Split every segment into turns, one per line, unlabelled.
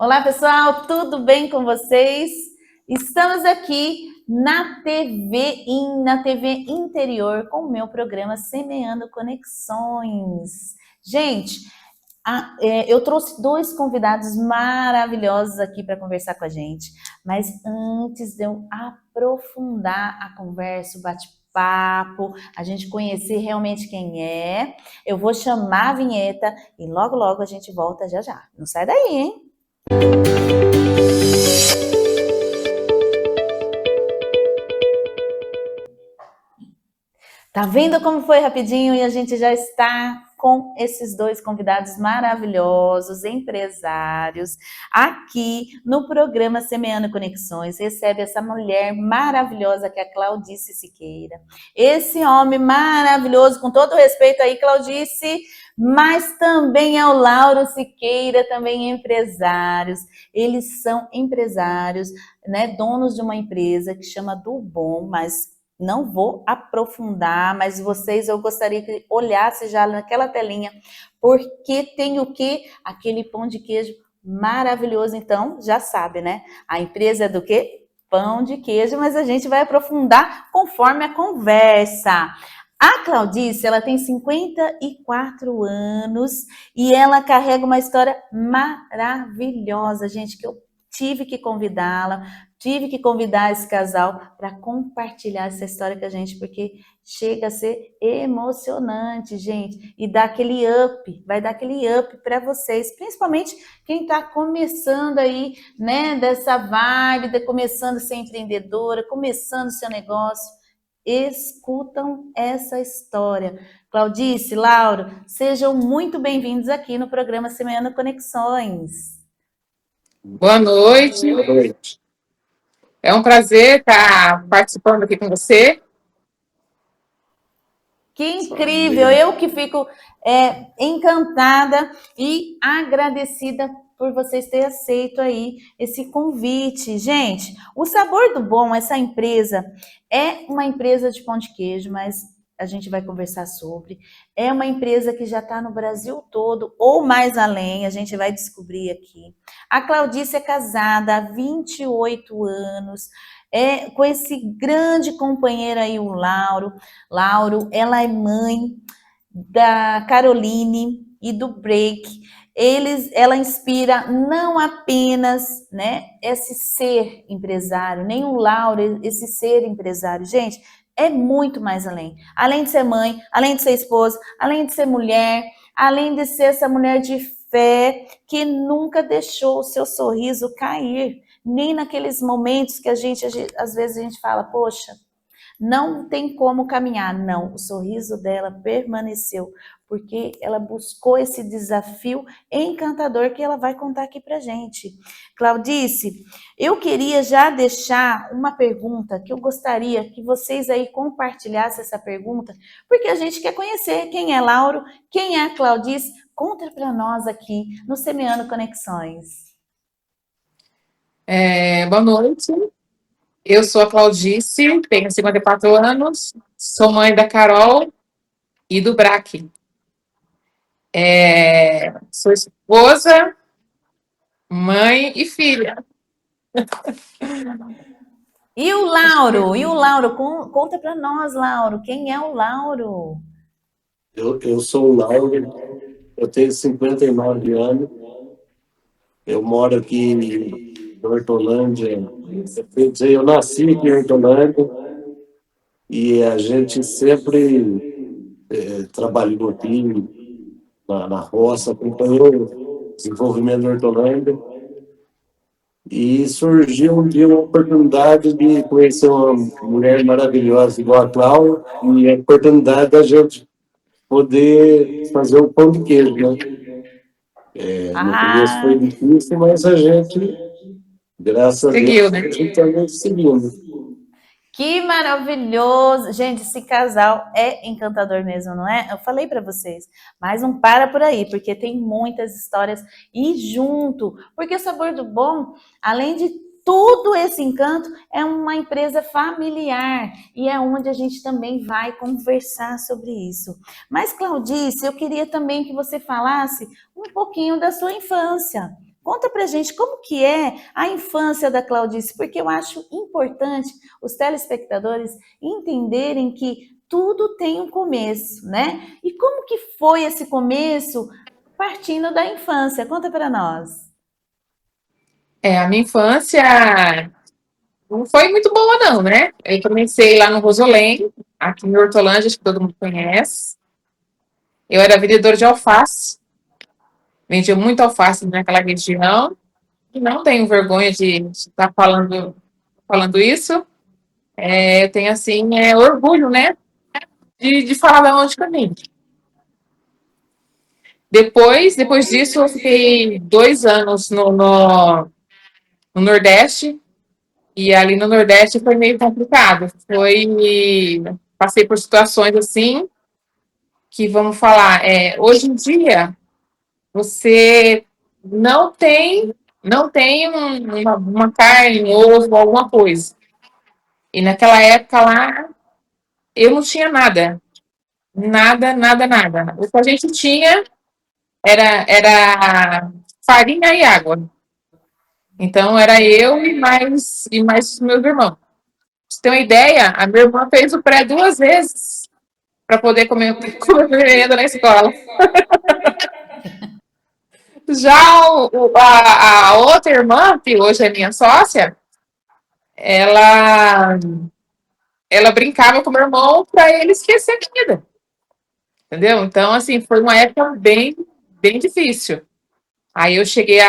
Olá, pessoal, tudo bem com vocês? Estamos aqui na TV Interior com o meu programa Semeando Conexões. Gente, eu trouxe dois convidados maravilhosos aqui para conversar com a gente, mas antes de eu aprofundar a conversa, o bate-papo, a gente conhecer realmente quem é, eu vou chamar a vinheta e logo, logo a gente volta já já. Não sai daí, hein? Tá vendo como foi rapidinho e a gente já está com esses dois convidados maravilhosos, empresários, aqui no programa Semeando Conexões. Recebe essa mulher maravilhosa que é a Claudice Siqueira. Esse homem maravilhoso, com todo respeito aí, Claudice, mas também é o Lauro Siqueira, também empresários. Eles são empresários, né, donos de uma empresa que chama Do Bom, mas não vou aprofundar, mas vocês, eu gostaria que olhasse já naquela telinha, porque tem o quê? Aquele pão de queijo maravilhoso. Então, já sabe, né? A empresa é do quê? Pão de queijo, mas a gente vai aprofundar conforme a conversa. A Claudice, ela tem 54 anos e ela carrega uma história maravilhosa, gente, que eu tive que convidá-la, tive que convidar esse casal para compartilhar essa história com a gente, porque chega a ser emocionante, gente, e dá aquele up, vai dar aquele up para vocês, principalmente quem está começando aí, né, dessa vibe, começando a ser empreendedora, começando seu negócio, escutam essa história. Claudice, Lauro, sejam muito bem-vindos aqui no programa Semeando Conexões.
Boa noite.
Boa noite.
É um prazer estar participando aqui com você.
Que incrível! Eu que fico encantada e agradecida por vocês terem aceito aí esse convite. Gente, o Sabor do Bom, essa empresa, é uma empresa de pão de queijo, mas a gente vai conversar sobre. É uma empresa que já está no Brasil todo, ou mais além, a gente vai descobrir aqui. A Claudice é casada há 28 anos, com esse grande companheiro aí, o Lauro. Lauro, ela é mãe da Caroline e do Break. Ela inspira não apenas, né, esse ser empresário, nem o Lauro, esse ser empresário. Gente, é muito mais além. Além de ser mãe, além de ser esposa, além de ser mulher, além de ser essa mulher de fé que nunca deixou o seu sorriso cair, nem naqueles momentos que às vezes a gente fala, poxa, não tem como caminhar. Não, o sorriso dela permaneceu, porque ela buscou esse desafio encantador que ela vai contar aqui pra gente. Claudice, eu queria já deixar uma pergunta que eu gostaria que vocês aí compartilhassem essa pergunta, porque a gente quer conhecer quem é Lauro, quem é a Claudice. Conta para nós aqui no Semeando Conexões.
Boa noite. Eu sou a Claudice, tenho 54 anos, sou mãe da Carol e do Braque. Sou esposa, mãe e filha.
E o Lauro? E o Lauro? Conta para nós, Lauro. Quem é o Lauro?
Eu sou o Lauro, eu tenho 59 anos, eu moro aqui em Hortolândia. Quer dizer, eu nasci aqui em Hortolândia e a gente sempre trabalhou aqui na roça, acompanhou o desenvolvimento de Hortolândia. E surgiu um dia uma oportunidade de conhecer uma mulher maravilhosa igual a Cláudia e a oportunidade da gente poder fazer o pão de queijo, né? No começo foi difícil, mas a gente, graças a Deus,
né?
a gente também seguiu.
Que maravilhoso! Gente, esse casal é encantador mesmo, não é? Eu falei para vocês, mas não para por aí, porque tem muitas histórias e junto, porque o Sabor do Bom, além de tudo esse encanto, é uma empresa familiar e é onde a gente também vai conversar sobre isso. Mas, Claudice, eu queria também que você falasse um pouquinho da sua infância. Conta pra gente como que é a infância da Claudice, porque eu acho importante os telespectadores entenderem que tudo tem um começo, né? E como que foi esse começo partindo da infância? Conta para nós.
A minha infância não foi muito boa, não, né? Eu comecei lá no Rosolém, aqui em Hortolândia, acho que todo mundo conhece. Eu era vendedora de alface, vendia muito alface naquela região. E não tenho vergonha de estar falando isso. Eu tenho, assim, orgulho, né? De falar de onde que eu vim. Depois disso, eu fiquei 2 anos no Nordeste. E ali no Nordeste foi meio complicado. Passei por situações assim que, vamos falar, hoje em dia você não tem uma carne, um ovo, alguma coisa. E naquela época lá eu não tinha nada, nada, nada, nada. O que a gente tinha era farinha e água. Então era eu e mais os meus irmãos. Pra você ter uma ideia, a minha irmã fez o pré 2 vezes para poder comer merenda na escola. Já a outra irmã, que hoje é minha sócia, ela, ela brincava com o meu irmão para ele esquecer a comida, entendeu? Então, assim, foi uma época bem, bem difícil. Aí eu cheguei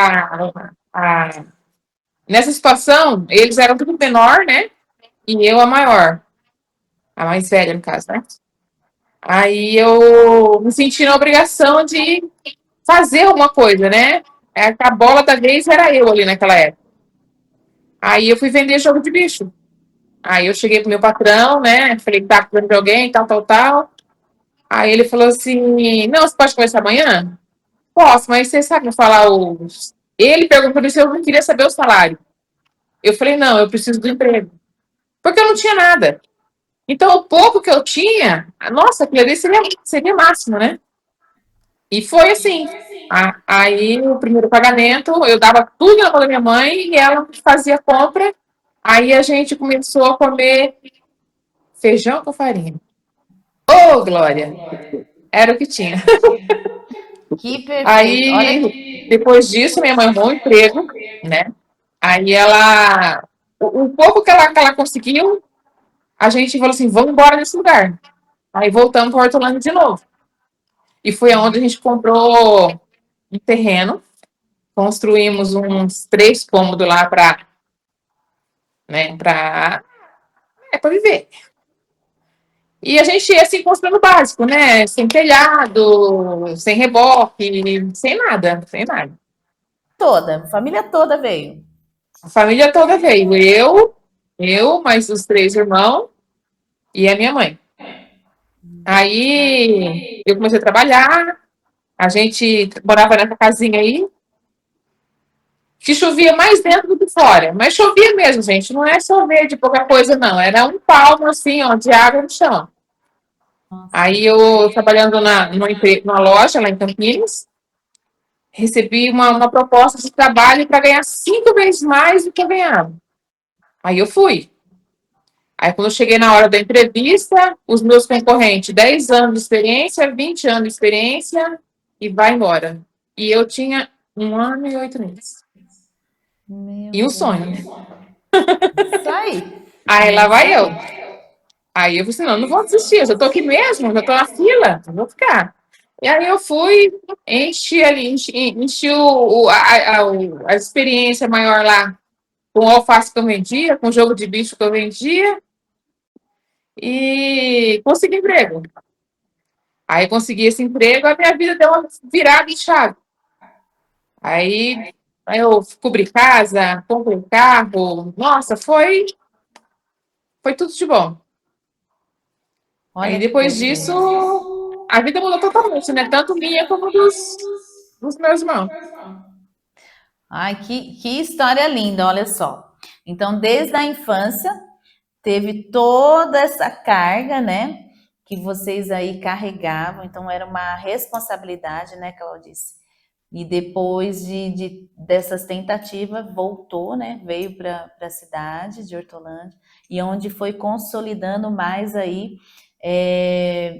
nessa situação, eles eram tudo menor, né? E eu a maior, a mais velha, no caso, né? Aí eu me senti na obrigação de fazer alguma coisa, né? A bola da vez era eu ali naquela época. Aí eu fui vender jogo de bicho. Aí eu cheguei pro meu patrão, né? Falei que tá precisando de alguém, tal, tal, tal. Aí ele falou assim: não, você pode começar amanhã? Posso, mas você sabe me falar os. Ele perguntou se eu não queria saber o salário. Eu falei: não, eu preciso do emprego. Porque eu não tinha nada. Então, o pouco que eu tinha, nossa, aquilo ali seria máximo, né? E foi assim. Aí, o primeiro pagamento, eu dava tudo na mão da minha mãe e ela fazia a compra. Aí a gente começou a comer feijão com farinha. Ô, Glória! Era o que tinha.
Que perfeito. Olha
Aí, depois disso, minha mãe arrumou um emprego, né? Aí o pouco que ela conseguiu, a gente falou assim, vamos embora desse lugar. Aí voltamos para Hortolândia de novo. E foi onde a gente comprou um terreno, construímos uns 3 cômodos lá para, né, para viver. E a gente ia assim construindo o básico, né? Sem telhado, sem reboque, sem nada, sem nada.
toda, a família toda veio.
A família toda veio. Eu, mais os 3 irmãos e a minha mãe. Aí eu comecei a trabalhar, a gente morava nessa casinha aí, que chovia mais dentro do que fora. Mas chovia mesmo, gente. Não é chover de pouca coisa, não. Era um palmo assim, ó, de água no chão. Aí eu trabalhando numa loja lá em Campinas, recebi uma proposta de trabalho para ganhar 5 vezes mais do que eu ganhava. Aí eu fui. Aí, quando eu cheguei na hora da entrevista, os meus concorrentes, 10 anos de experiência, 20 anos de experiência, e vai embora. E eu tinha 1 ano e 8 meses.
Meu
E um
Deus.
sonho, né?
Isso aí.
Aí
É
lá
isso
vai eu.
aí.
Aí eu falei assim, não vou desistir, eu já tô aqui mesmo, já tô na fila, não vou ficar. E aí eu fui, enchi a experiência maior lá com o alface que eu vendia, com o jogo de bicho que eu vendia, e consegui emprego. Aí consegui esse emprego, a minha vida deu uma virada em chave. Aí eu cobri casa, comprei carro, nossa, foi tudo de bom. Aí
Olha que
depois disso,
perfeito.
a vida mudou totalmente, né? Tanto minha como dos meus irmãos.
Ai, que história linda, olha só. Então, desde a infância, teve toda essa carga, né? Que vocês aí carregavam, então era uma responsabilidade, né, Claudice? E depois dessas tentativas, voltou, né? Veio para a cidade de Hortolândia, e onde foi consolidando mais aí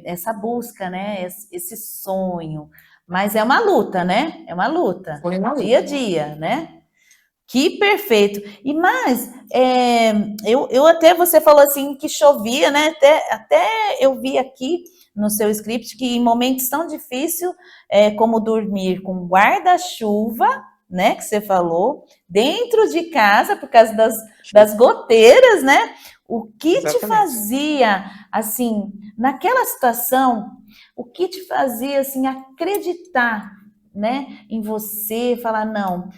essa busca, né? Esse sonho. Mas é uma luta, né? É uma luta.
Foi uma luta.
Dia a dia, né? Que perfeito. E mais, eu até, você falou assim que chovia, né? Até eu vi aqui no seu script que em momentos tão difíceis, como dormir com guarda-chuva, né? Que você falou, dentro de casa, por causa das goteiras, né? O que te fazia, assim, naquela situação, o que te fazia, assim, acreditar, né, em você, falar, não,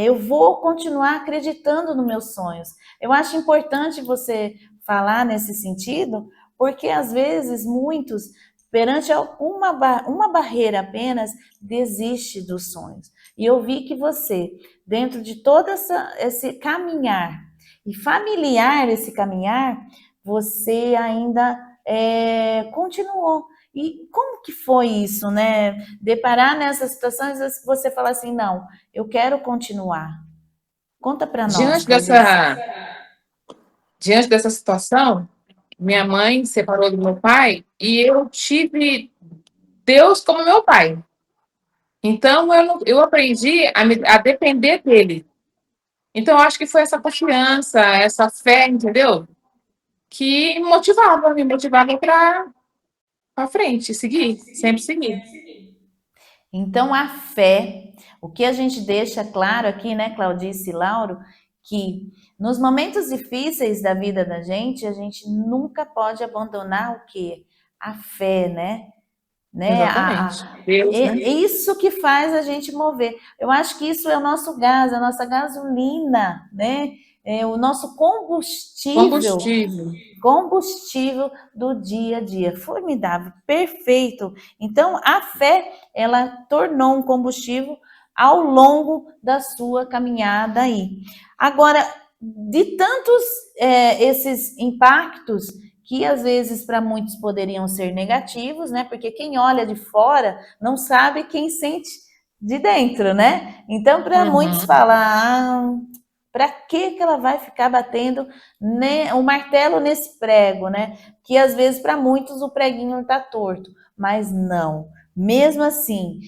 eu vou continuar acreditando nos meus sonhos. Eu acho importante você falar nesse sentido, porque às vezes muitos, perante uma barreira apenas, desiste dos sonhos. E eu vi que você, dentro de todo esse caminhar, e familiar esse caminhar, você ainda continuou. E como que foi isso, né? Deparar nessas situações, você falar assim, não, eu quero continuar. Conta para nós,
Diante dessa situação, minha mãe separou do meu pai e eu tive Deus como meu pai. Então, eu aprendi a depender dele. Então, eu acho que foi essa confiança, essa fé, entendeu? Que me motivava para frente, seguir, sempre seguir.
Então, a fé, o que a gente deixa claro aqui, né, Claudice e Lauro, que nos momentos difíceis da vida da gente, a gente nunca pode abandonar o quê? A fé, né?
Exatamente. Deus, né?
É isso que faz a gente mover. Eu acho que isso é o nosso gás, a nossa gasolina, né? É o nosso combustível do dia a dia. Formidável, perfeito. Então, a fé, ela tornou um combustível ao longo da sua caminhada aí. Agora, de tantos esses impactos que às vezes para muitos poderiam ser negativos, né? Porque quem olha de fora não sabe quem sente de dentro, né? Então, para muitos falar, para que ela vai ficar batendo o martelo nesse prego, né? Que às vezes para muitos o preguinho está torto, mas não. Mesmo assim,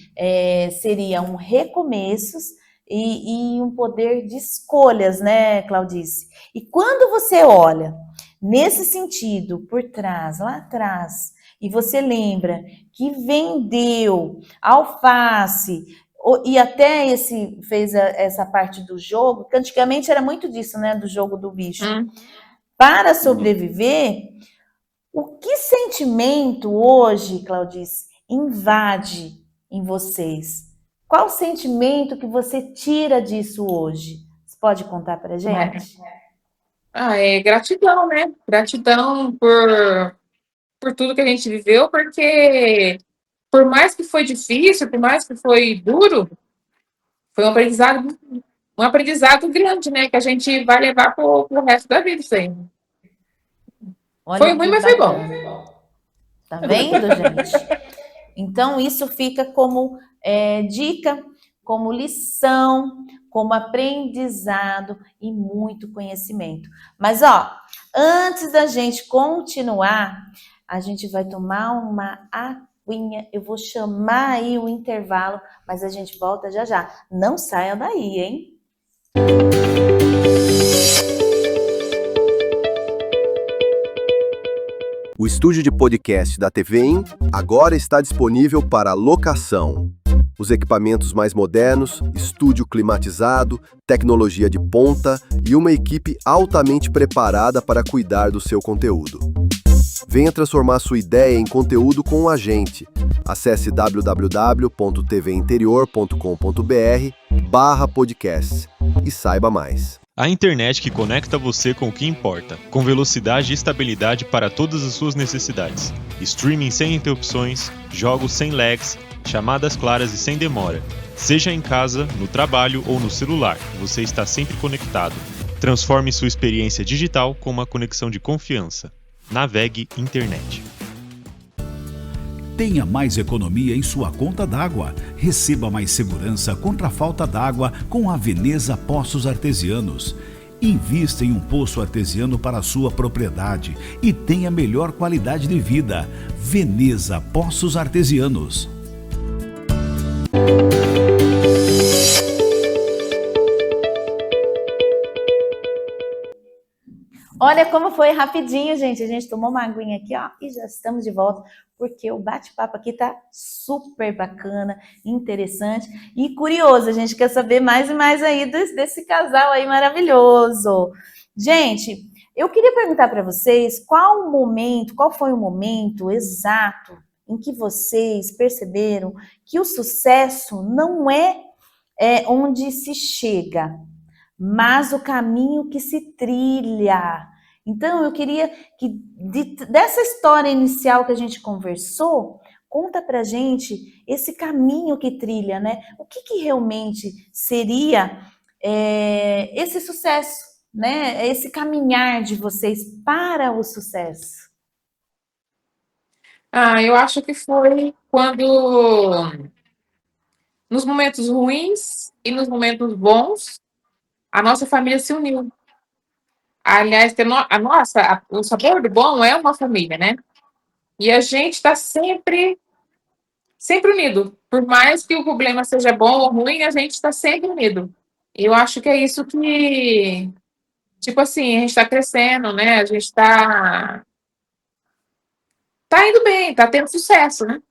seriam recomeços e um poder de escolhas, né, Claudice? E quando você olha nesse sentido, por trás, lá atrás, e você lembra que vendeu alface, e até fez essa parte do jogo, que antigamente era muito disso, né, do jogo do bicho. Para sobreviver, o que sentimento hoje, Claudice, invade em vocês? Qual sentimento que você tira disso hoje? Você pode contar pra gente?
É gratidão, né? Gratidão por tudo que a gente viveu, porque por mais que foi difícil, por mais que foi duro, foi um aprendizado grande, né? Que a gente vai levar pro resto da vida, isso aí. Foi ruim, mas foi bom.
Tá vendo, gente? Então, isso fica como dica, como lição, como aprendizado e muito conhecimento. Mas, antes da gente continuar, a gente vai tomar uma aguinha. Eu vou chamar aí o intervalo, mas a gente volta já já. Não saia daí, hein?
O estúdio de podcast da TVIM agora está disponível para locação. Os equipamentos mais modernos, estúdio climatizado, tecnologia de ponta e uma equipe altamente preparada para cuidar do seu conteúdo. Venha transformar sua ideia em conteúdo com a gente. Acesse www.tvinterior.com.br/podcast e saiba mais.
A internet que conecta você com o que importa, com velocidade e estabilidade para todas as suas necessidades. Streaming sem interrupções, jogos sem lags, chamadas claras e sem demora. Seja em casa, no trabalho ou no celular, você está sempre conectado. Transforme sua experiência digital com uma conexão de confiança. Navegue Internet.
Tenha mais economia em sua conta d'água. Receba mais segurança contra a falta d'água com a Veneza Poços Artesianos. Invista em um poço artesiano para a sua propriedade e tenha melhor qualidade de vida. Veneza Poços Artesianos.
Olha como foi rapidinho, gente. A gente tomou uma aguinha aqui, ó, e já estamos de volta, porque o bate-papo aqui tá super bacana, interessante e curioso. A gente quer saber mais e mais aí desse casal aí maravilhoso. Gente, eu queria perguntar para vocês qual foi o momento exato em que vocês perceberam que o sucesso não é onde se chega, mas o caminho que se trilha. Então, eu queria que, dessa história inicial que a gente conversou, conta pra gente esse caminho que trilha, né? O que realmente seria esse sucesso, né? Esse caminhar de vocês para o sucesso.
Eu acho que foi quando, nos momentos ruins e nos momentos bons, a nossa família se uniu. Aliás, o sabor do bom é uma família, né? E a gente está sempre unido. Por mais que o problema seja bom ou ruim, a gente está sempre unido. Eu acho que é isso que, tipo assim, a gente está crescendo, né? A gente está indo bem, está tendo sucesso, né?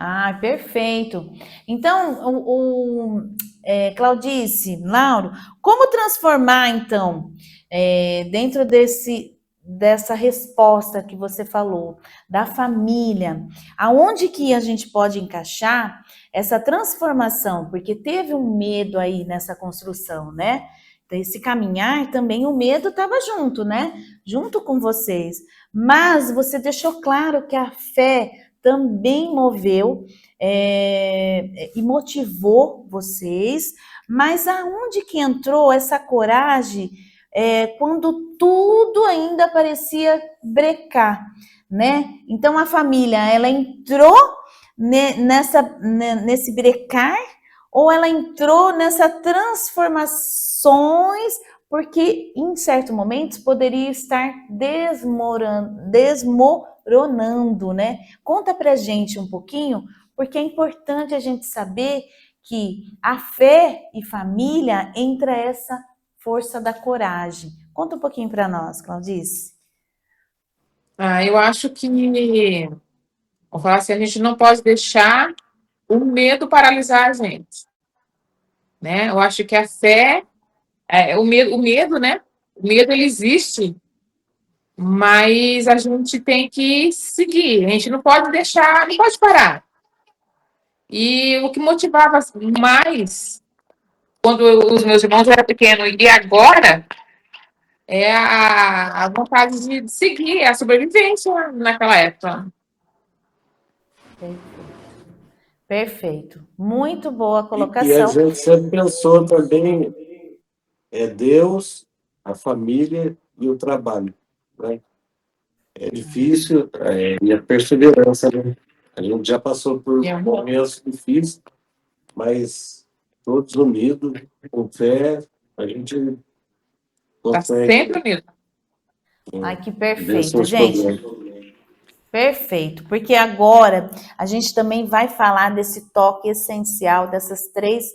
Ah, perfeito. Então, Claudice, Lauro, como transformar, então, dentro dessa resposta que você falou, da família, aonde que a gente pode encaixar essa transformação? Porque teve um medo aí nessa construção, né? Esse caminhar também, o medo estava junto, né? Junto com vocês. Mas você deixou claro que a fé também moveu e motivou vocês, mas aonde que entrou essa coragem quando tudo ainda parecia brecar, né? Então a família, ela entrou nesse brecar ou ela entrou nessa transformações porque em certos momentos poderia estar desmoronando, né? Conta pra gente um pouquinho, porque é importante a gente saber que a fé e família entra essa força da coragem. Conta um pouquinho para nós, Claudice.
Eu acho que, vou falar assim, a gente não pode deixar o medo paralisar a gente, né? Eu acho que a fé, o medo, né? O medo, ele existe, mas a gente tem que seguir, a gente não pode deixar, não pode parar. E o que motivava mais, quando os meus irmãos eram pequenos e agora, é a vontade de seguir, a sobrevivência naquela época.
Perfeito. Muito boa
E a
colocação.
gente sempre pensou também, Deus, a família e o trabalho, né? É difícil, e a perseverança, né? A gente já passou por momentos difíceis, mas todos unidos, com fé, a gente
Está
consegue
sempre unido.
Ai, que
vencer
perfeito,
os
gente.
problemas.
Perfeito, porque agora a gente também vai falar desse toque essencial, dessas três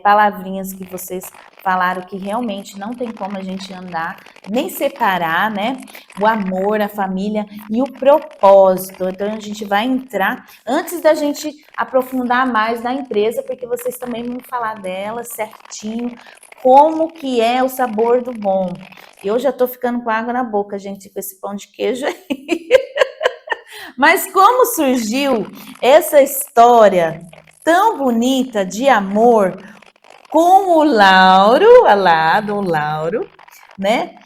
palavrinhas que vocês falaram, que realmente não tem como a gente andar, nem separar, né? O amor, a família e o propósito. Então a gente vai entrar, antes da gente aprofundar mais na empresa, porque vocês também vão falar dela certinho, como que é o sabor do bom. Eu já tô ficando com água na boca, gente, com esse pão de queijo aí. Mas como surgiu essa história tão bonita de amor com o Lauro, olha lá, do Lauro, né?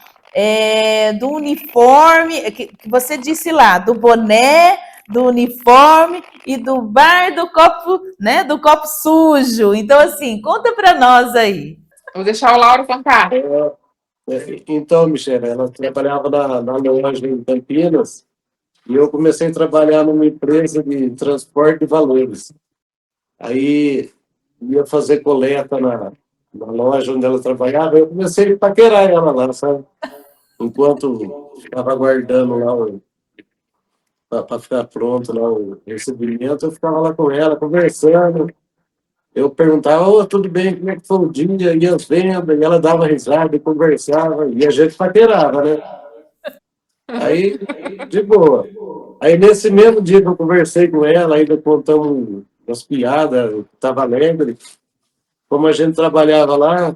Do uniforme, que você disse lá, do boné, do uniforme e do bar do copo, né? Do copo sujo. Então, assim, conta para nós aí.
Vou deixar o Lauro contar.
Então, Michele, ela trabalhava na loja em Campinas E eu comecei a trabalhar numa empresa de transporte de valores. Aí ia fazer coleta na loja onde ela trabalhava, eu comecei a paquerar ela lá, sabe? Enquanto ficava aguardando lá para ficar pronto lá o recebimento, eu ficava lá com ela, conversando. Eu perguntava, ô, tudo bem, como é que foi o dia, e as vendas, e ela dava risada e conversava, e a gente paquerava, né? Aí, de boa. Aí, nesse mesmo dia que eu conversei com ela, ainda contamos umas piadas, estava alegre. Como a gente trabalhava lá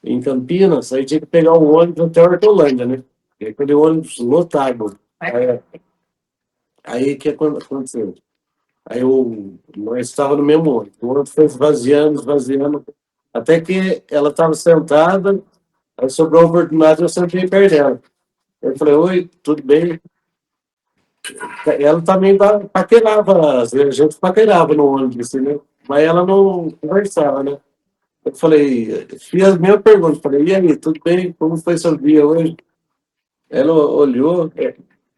em Campinas, aí tinha que pegar um ônibus até Hortolândia, né? E aquele ônibus lotado. Aí, o que aconteceu? Nós estávamos no mesmo ônibus. O ônibus foi esvaziando, esvaziando, até que ela estava sentada, aí sobrou a oportunidade, eu sentei perto dela. Eu falei, oi, tudo bem? Ela também paquerava, a gente paquerava no ônibus, assim, né? Mas ela não conversava, né? Eu falei, fiz a mesma pergunta, falei, e aí, tudo bem? Como foi seu dia hoje? Ela olhou,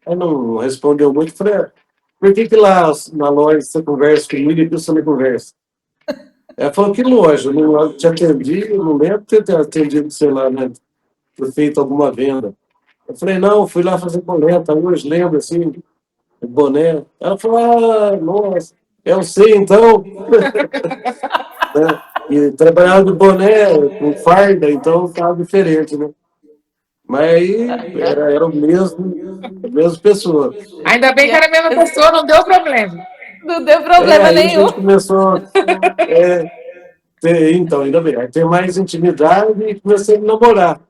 ela não respondeu muito, falei, por que lá na loja você conversa comigo e aqui você não conversa? Ela falou, que loja? Não te atendi, eu não lembro de ter atendido, sei lá, né? Ter feito alguma venda. Eu falei, não, fui lá fazer coleta hoje, lembro, assim, o boné. Ela falou, ah, nossa, eu sei, então. Né? E trabalhava de boné, com farda, então estava diferente, né? Mas aí era o mesmo, a mesma pessoa.
Ainda bem que era a mesma pessoa, não deu problema.
Não deu problema
Aí a
nenhum.
gente começou então, ainda bem, aí ter mais intimidade e comecei a namorar.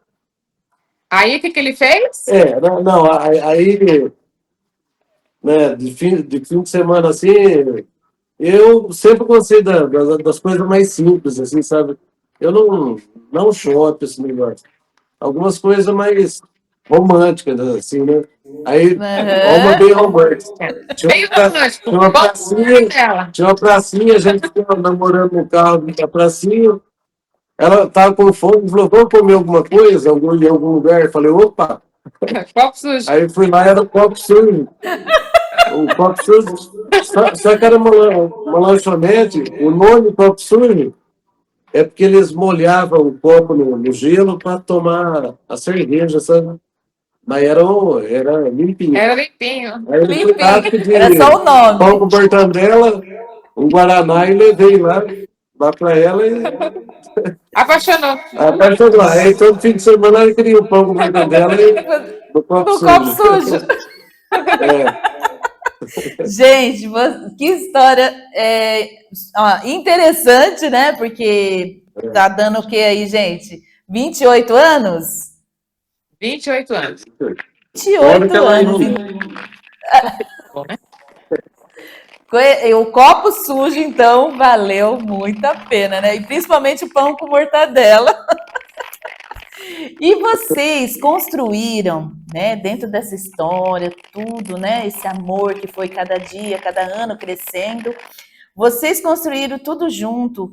Aí, o que ele fez?
Não, aí, né, de fim de semana assim, eu sempre gostei das coisas mais simples, assim, sabe? Eu não shopping, esse negócio. Algumas coisas mais românticas, assim, né? Aí, uma bem romântica.
Bem romântico.
Tinha uma pracinha,
Dela.
a gente ficava namorando no carro da pracinha. Ela estava com fome, falou, vamos comer alguma coisa em algum lugar? Eu falei, opa!
Copo sujo.
Aí fui lá, era o copo sujo. O copo sujo, só que era uma lanchonete, o nome copo sujo é porque eles molhavam o copo no gelo para tomar a cerveja, sabe? Mas era limpinho.
Era limpinho.
Aí eu fui lá, pedi
Era só o nome.
pão com mortandela, um guaraná e levei lá para ela e
Apaixonou.
apaixonou. Aí todo fim de semana ela queria o pão com mortandela e o copo
No
sujo.
copo sujo. Gente, que história interessante, né? Porque tá dando o que aí, gente? 28 anos?
28 anos.
28 anos. O copo sujo, então, valeu muito a pena, né? E principalmente o pão com mortadela. E vocês construíram, né, dentro dessa história, tudo, né, esse amor que foi cada dia, cada ano crescendo, vocês construíram tudo junto,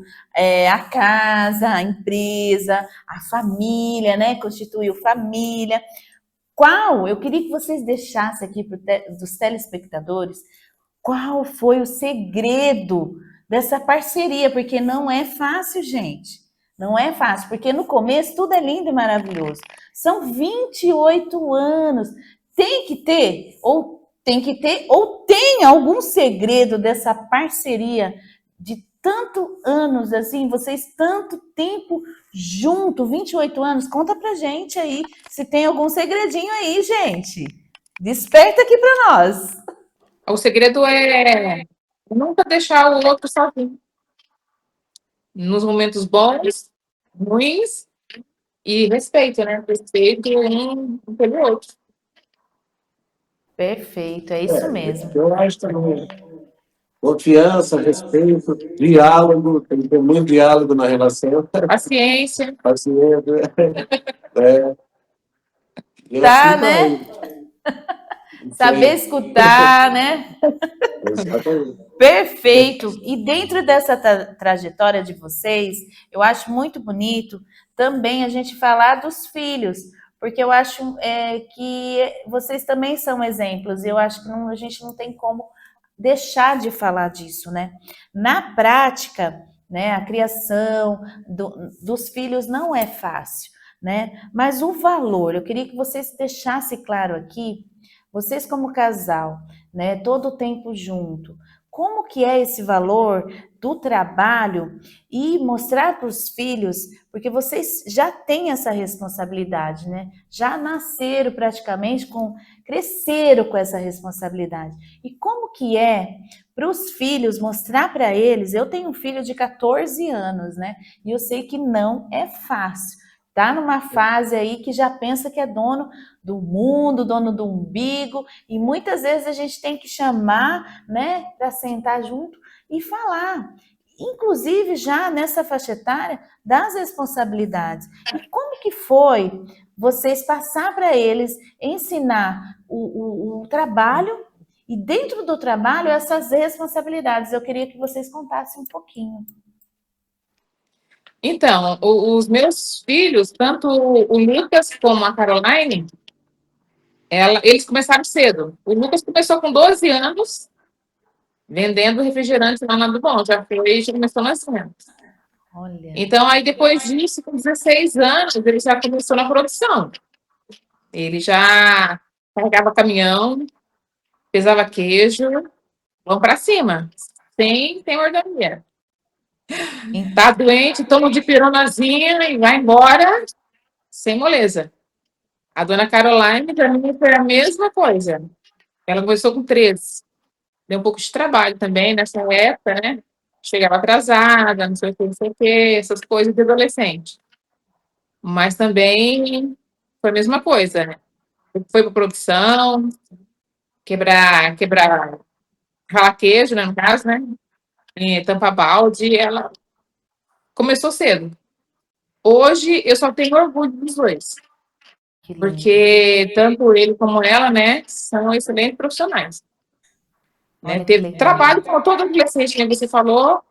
a casa, a empresa, a família, né, constituiu família. Eu queria que vocês deixassem aqui dos telespectadores, qual foi o segredo dessa parceria, porque não é fácil, gente. Não é fácil, porque no começo tudo é lindo e maravilhoso. São 28 anos. Tem que ter, ou tem algum segredo dessa parceria de tanto anos, assim, vocês tanto tempo junto, 28 anos. Conta pra gente aí se tem algum segredinho aí, gente. Desperta aqui pra nós.
O segredo é nunca deixar o outro sozinho. Nos momentos bons, ruins, e respeito, né? Respeito um pelo outro.
Perfeito, é isso mesmo.
Eu acho também. Confiança, respeito, diálogo, tem que ter muito diálogo na relação.
Paciência.
Paciência. E
Tá,
assim
né?
vai.
Saber escutar, né?
Exatamente.
Perfeito. E dentro dessa trajetória de vocês, eu acho muito bonito também a gente falar dos filhos, porque eu acho que vocês também são exemplos, e eu acho que a gente não tem como deixar de falar disso, né? Na prática, né, a criação dos filhos não é fácil, né? Mas o valor, eu queria que vocês deixassem claro aqui, vocês como casal, né, todo o tempo junto, como que é esse valor do trabalho e mostrar para os filhos, porque vocês já têm essa responsabilidade, né? Já nasceram praticamente cresceram com essa responsabilidade. E como que é para os filhos mostrar para eles, eu tenho um filho de 14 anos, né? E eu sei que não é fácil. Tá numa fase aí que já pensa que é dono do mundo, dono do umbigo, e muitas vezes a gente tem que chamar, né, para sentar junto e falar, inclusive já nessa faixa etária, das responsabilidades. E como que foi vocês passar para eles, ensinar o trabalho e dentro do trabalho essas responsabilidades? Eu queria que vocês contassem um pouquinho.
Então, os meus filhos, tanto o Lucas como a Caroline, eles começaram cedo. O Lucas começou com 12 anos, vendendo refrigerante lá na do Bom, já começou nascendo.
Olha.
Então, aí depois disso, com 16 anos, ele já começou na produção. Ele já carregava caminhão, pesava queijo, vamos para cima, sem mordomia. Tá doente, toma um dipironazinha e vai embora, sem moleza. A dona Caroline, para mim, foi a mesma coisa. Ela começou com 13. Deu um pouco de trabalho também nessa época, né? Chegava atrasada, não sei o que, essas coisas de adolescente. Mas também foi a mesma coisa, né? Foi para produção, quebrar, ralar queijo, né, no caso, né? Tampar balde, ela começou cedo. Hoje, eu só tenho orgulho dos dois. Porque tanto ele como ela, né, são excelentes profissionais. Né? Teve trabalho, como todo adolescente, que você falou,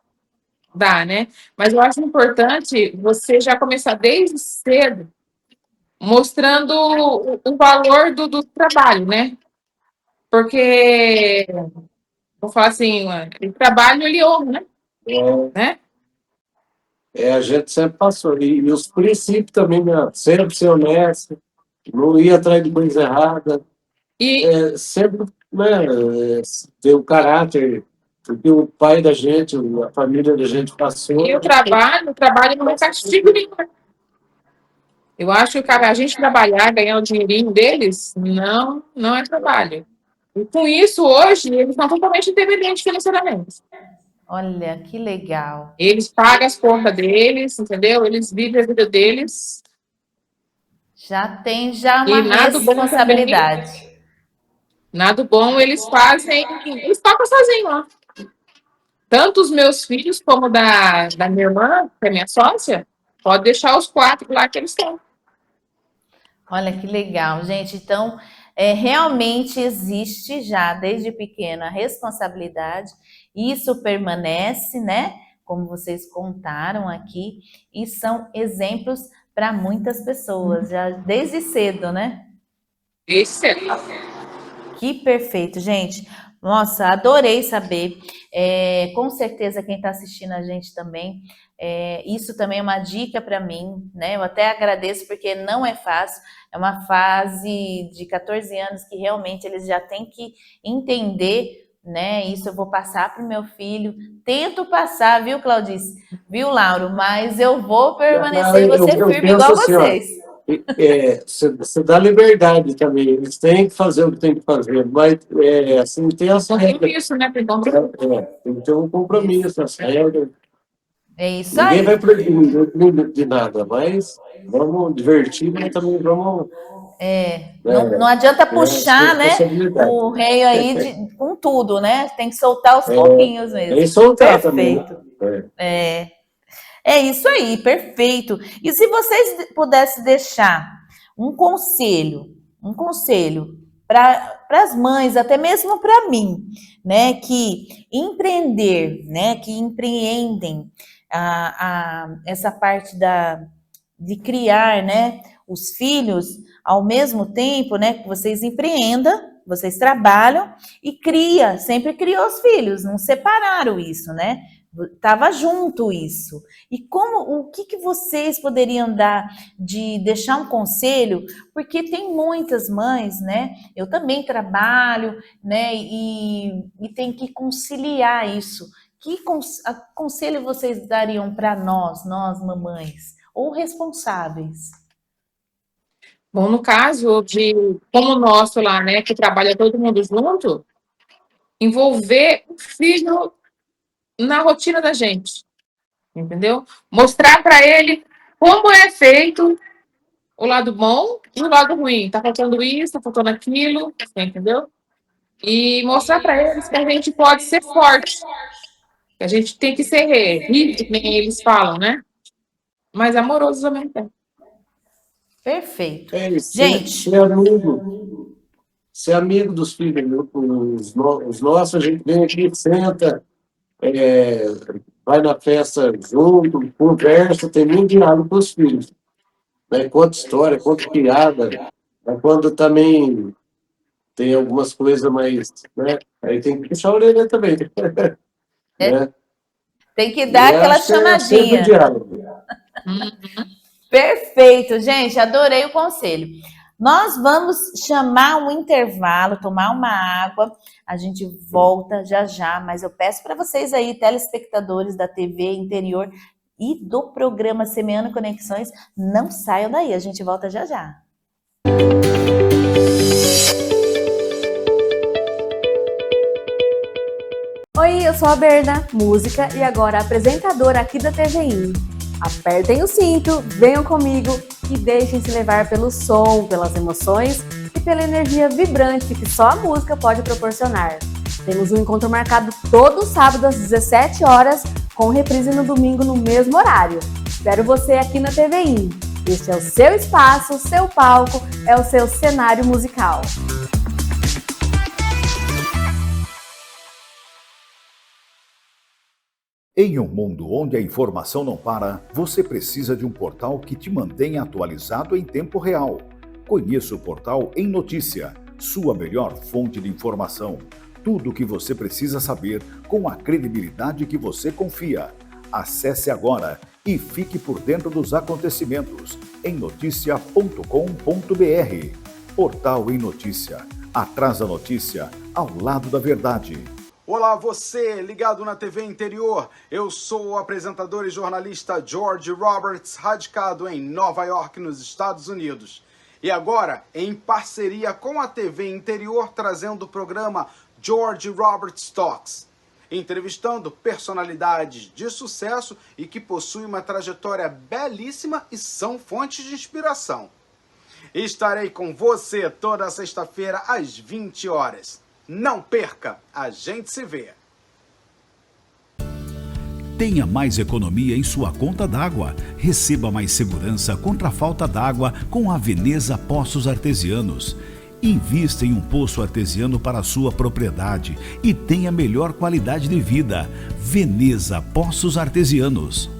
dá, né? Mas eu acho importante você já começar desde cedo, mostrando o valor do trabalho, né? Porque, vou falar assim, o trabalho, ele honra, né? Né?
A gente sempre passou. E os princípios também, né? Sempre ser honesto, não ir atrás de coisa errada.
E
Sempre, né, ter o caráter que o pai da gente, a família da gente passou.
o trabalho não é castigo nenhum. Eu acho que a gente trabalhar, ganhar o dinheirinho deles, não é trabalho. E com isso, hoje, eles estão totalmente independentes financeiramente.
Olha, que legal.
Eles pagam as contas deles, entendeu? Eles vivem a vida deles.
Já tem uma
E nada bom
responsabilidade.
também, nada bom, eles tocam sozinhos, ó. Tanto os meus filhos como da minha irmã, que é minha sócia, pode deixar os 4 lá que eles estão.
Olha que legal, gente. Então, realmente existe já desde pequena a responsabilidade. Isso permanece, né? Como vocês contaram aqui, e são exemplos para muitas pessoas, já desde cedo, né?
Isso é.
Que perfeito, gente. Nossa, adorei saber. Com certeza quem está assistindo a gente também. Isso também é uma dica para mim, né? Eu até agradeço porque não é fácil. É uma fase de 14 anos que realmente eles já têm que entender, né? Isso eu vou passar para o meu filho. Tento passar, viu, Claudice? Viu, Lauro? Mas eu vou permanecer você firme igual
assim,
vocês.
Você dá liberdade também. Eles têm que fazer o que tem que fazer, mas assim, tem essa regra.
Isso, né?
Tem que ter um compromisso, essa regra.
É isso
Ninguém
aí.
vai proibir de nada, mas vamos divertir, mas também vamos.
Não adianta puxar, né, o rei aí com tudo, né? Tem que soltar os pouquinhos mesmo.
Tem que soltar
Perfeito.
também.
É isso aí, perfeito. E se vocês pudessem deixar um conselho para as mães, até mesmo para mim, né, que empreender, né, que empreendem essa parte de criar, né, os filhos ao mesmo tempo, né, que vocês empreendam, vocês trabalham e sempre criou os filhos, não separaram isso, né? Tava junto isso. E o que vocês poderiam dar de deixar um conselho? Porque tem muitas mães, né? Eu também trabalho, né? E tem que conciliar isso. Que conselho vocês dariam para nós mamães ou responsáveis?
Bom, no caso de como o nosso lá, né, que trabalha todo mundo junto, envolver o filho na rotina da gente, entendeu? Mostrar para ele como é feito o lado bom e o lado ruim. Tá faltando isso, tá faltando aquilo, entendeu? E mostrar para eles que a gente pode ser forte, que a gente tem que ser rígido, que nem eles falam, né? Mas amoroso ao mesmo tempo.
Perfeito.
Gente, ser amigo dos filhos, os nossos, a gente vem aqui, senta, vai na festa junto, conversa, tem muito diálogo com os filhos. Né? Conta história, conta piada. Quando também tem algumas coisas mais, né? Aí tem que puxar a orelha também. Né?
Tem que dar aquela chamadinha. Perfeito, gente, adorei o conselho. Nós vamos chamar um intervalo, tomar uma água, a gente volta já já, mas eu peço para vocês aí, telespectadores da TV Interior e do programa Semeando Conexões, não saiam daí, a gente volta já já.
Oi, eu sou a Berna, música e agora apresentadora aqui da TVI. Apertem o cinto, venham comigo e deixem-se levar pelo som, pelas emoções e pela energia vibrante que só a música pode proporcionar. Temos um encontro marcado todo sábado às 17 horas, com reprise no domingo no mesmo horário. Espero você aqui na TVI. Este é o seu espaço, o seu palco, é o seu cenário musical.
Em um mundo onde a informação não para, você precisa de um portal que te mantenha atualizado em tempo real. Conheça o portal Em Notícia, sua melhor fonte de informação. Tudo o que você precisa saber com a credibilidade que você confia. Acesse agora e fique por dentro dos acontecimentos em noticia.com.br. Portal Em Notícia. Atrás da notícia, ao lado da verdade.
Olá, você ligado na TV Interior. Eu sou o apresentador e jornalista George Roberts, radicado em Nova York, nos Estados Unidos. E agora, em parceria com a TV Interior, trazendo o programa George Roberts Talks, entrevistando personalidades de sucesso e que possuem uma trajetória belíssima e são fontes de inspiração. Estarei com você toda sexta-feira às 20 horas. Não perca, a gente se vê.
Tenha mais economia em sua conta d'água. Receba mais segurança contra a falta d'água com a Veneza Poços Artesianos. Invista em um poço artesiano para a sua propriedade e tenha melhor qualidade de vida. Veneza Poços Artesianos.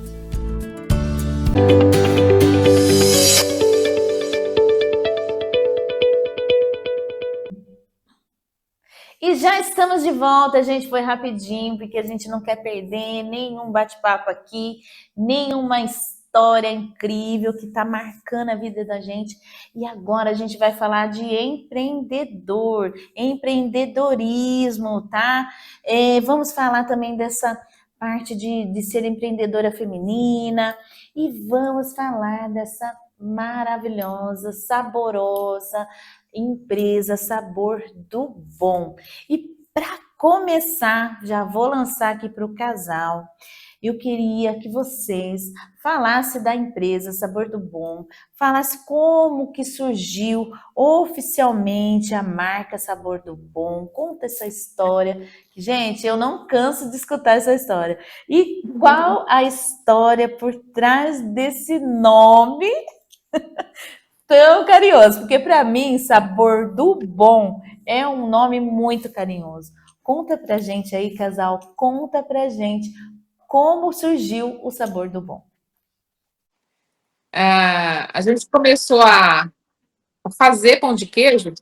E já estamos de volta, gente, foi rapidinho, porque a gente não quer perder nenhum bate-papo aqui, nenhuma história incrível que está marcando a vida da gente. E agora a gente vai falar de empreendedorismo, tá? Vamos falar também dessa parte de ser empreendedora feminina e vamos falar dessa maravilhosa, saborosa empresa Sabor do Bom. E para começar, já vou lançar aqui para o casal. Eu queria que vocês falassem da empresa Sabor do Bom, falassem como que surgiu oficialmente a marca Sabor do Bom, conta essa história. Gente, eu não canso de escutar essa história. E qual a história por trás desse nome tão carinhoso? Porque para mim, Sabor do Bom é um nome muito carinhoso. Conta pra gente aí, casal, conta pra gente como surgiu o Sabor do Bom.
A gente começou a fazer pão de queijo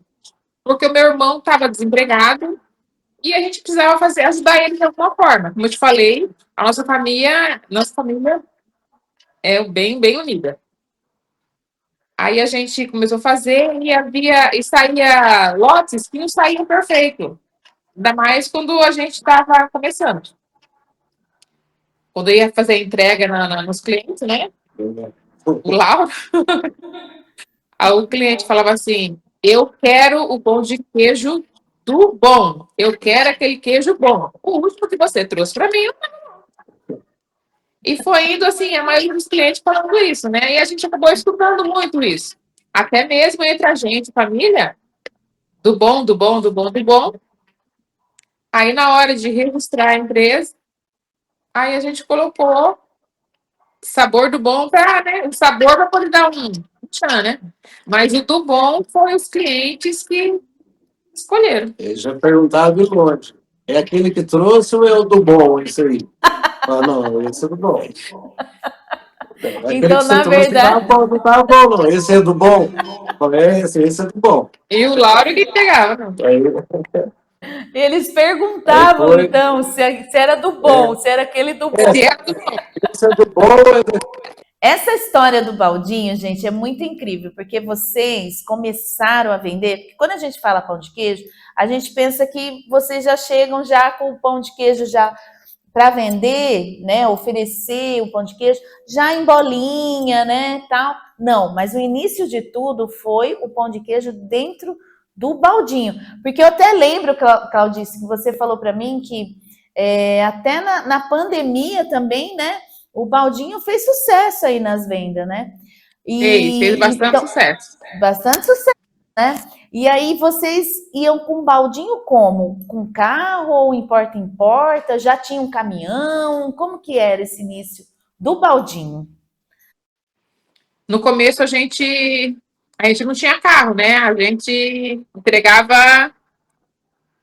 porque o meu irmão estava desempregado e a gente precisava ajudar ele de alguma forma. Como eu te falei, a nossa família é bem unida. Aí a gente começou a fazer e saía lotes que não saíam perfeito. Ainda mais quando a gente estava começando. Quando eu ia fazer a entrega nos clientes, né? O Lauro, aí o cliente falava assim: eu quero o pão de queijo do bom. Eu quero aquele queijo bom. O último que você trouxe para mim. E foi indo assim, a maioria dos clientes falando isso, né? E a gente acabou estudando muito isso. Até mesmo entre a gente, família, do bom, do bom, do bom, do bom. Aí, na hora de registrar a empresa, aí a gente colocou sabor do bom para, né? O sabor para poder dar um tchan, né? Mas o do bom foi os clientes que escolheram.
Ele já perguntava de longe. É aquele que trouxe ou é o do bom, esse aí? Ah, não, esse é do bom. Aquele
Então,
que você
na
trouxe
verdade,
não tava bom, não. Esse é do bom. Falei, esse é do bom.
E o Lauro que pegava, não.
eles perguntavam,
foi.
então, se era do bom, se era aquele do bom.
Se é do bom.
Esse é do bom.
Essa história do baldinho, gente, é muito incrível, porque vocês começaram a vender. Porque quando a gente fala pão de queijo, a gente pensa que vocês já chegam já com o pão de queijo já para vender, né? Oferecer o pão de queijo já em bolinha, né? Tal. Não, mas o início de tudo foi o pão de queijo dentro do baldinho. Porque eu até lembro, Claudice, que você falou para mim que até na pandemia também, né? O baldinho fez sucesso aí nas vendas, né?
Fez bastante sucesso.
Bastante sucesso, né? E aí vocês iam com baldinho como? Com carro ou em porta em porta? Já tinha um caminhão? Como que era esse início do baldinho?
No começo a gente não tinha carro, né? A gente entregava